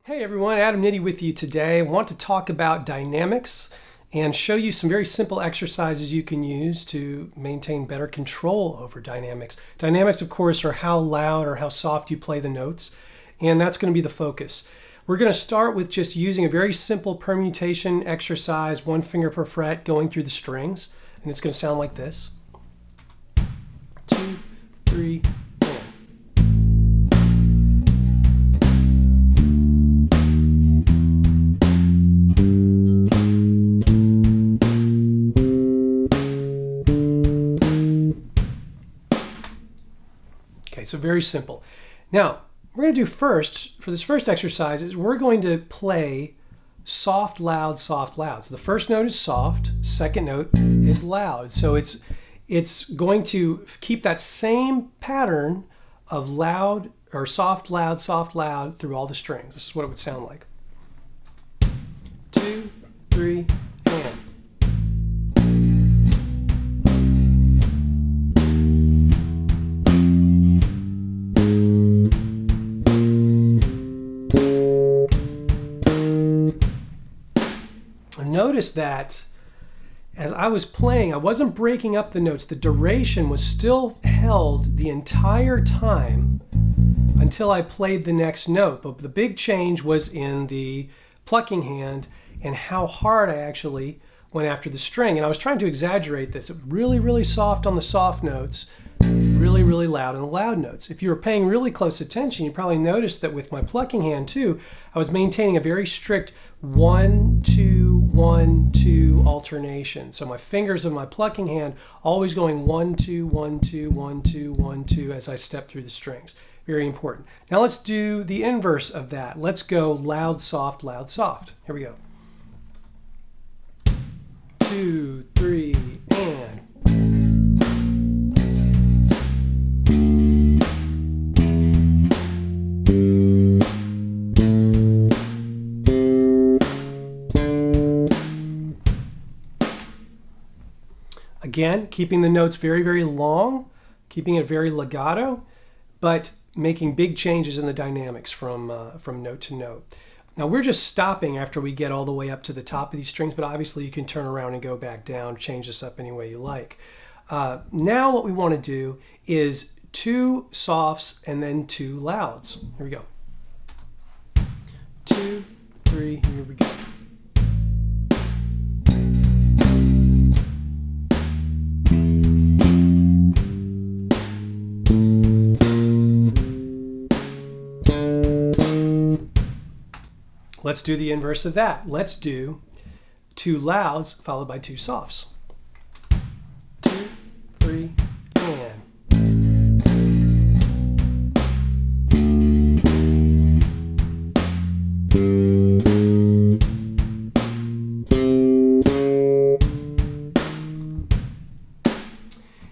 Hey everyone, Adam Nitti with you today. I want to talk about dynamics and show you some very simple exercises you can use to maintain better control over dynamics. Dynamics, of course, are how loud or how soft you play the notes, and that's going to be the focus. We're going to start with just using a very simple permutation exercise, 1 finger per fret, going through the strings, and it's going to sound like this. 2, 3, Okay, so very simple. Now, we're going to do first, for this first exercise, is we're going to play soft, loud, soft, loud. So the first note is soft, second note is loud. So it's going to keep that same pattern of loud or soft, loud through all the strings. This is what it would sound like. 2, 3, and. Notice that as I was playing, I wasn't breaking up the notes. The duration was still held the entire time until I played the next note. But the big change was in the plucking hand and how hard I actually went after the string. And I was trying to exaggerate this. Really, really soft on the soft notes, really, really loud on the loud notes. If you were paying really close attention, you probably noticed that with my plucking hand too, I was maintaining a very strict 1, 2, 1, 2 alternation. So my fingers of my plucking hand always going 1, 2, 1, 2, 1, 2, 1, 2 as I step through the strings. Very important. Now let's do the inverse of that. Let's go loud, soft, loud, soft. Here we go. 2, 3, and. Again, keeping the notes very, very long, keeping it very legato, but making big changes in the dynamics from note to note. Now we're just stopping after we get all the way up to the top of these strings, but obviously you can turn around and go back down, change this up any way you like. Now what we want to do is 2 softs and then 2 louds. Here we go. 2, 3, here we go. Let's do the inverse of that. Let's do 2 louds followed by 2 softs. 2, 3, and.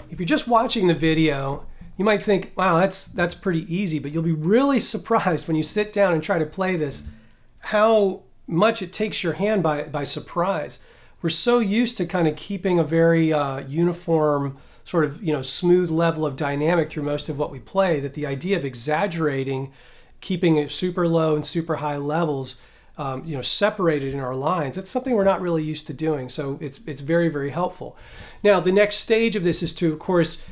If you're just watching the video, you might think, wow, that's pretty easy, but you'll be really surprised when you sit down and try to play this how much it takes your hand by surprise. We're so used to kind of keeping a very uniform sort of smooth level of dynamic through most of what we play that the idea of exaggerating, keeping it super low and super high levels separated in our lines, that's something we're not really used to doing. So it's very, very helpful. Now the next stage of this is to, of course,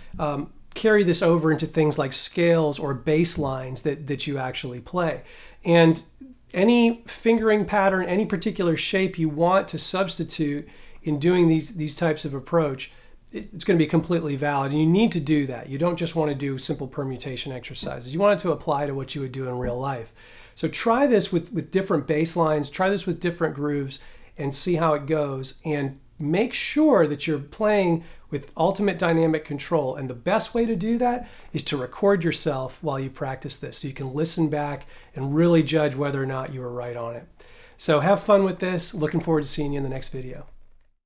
carry this over into things like scales or bass lines that you actually play. And any fingering pattern, any particular shape you want to substitute in doing these types of approach, it's going to be completely valid. And you need to do that. You don't just want to do simple permutation exercises. You want it to apply to what you would do in real life. So try this with different bass lines, try this with different grooves, and see how it goes. And make sure that you're playing with ultimate dynamic control. And the best way to do that is to record yourself while you practice this so you can listen back and really judge whether or not you were right on it. So have fun with this. Looking forward to seeing you in the next video.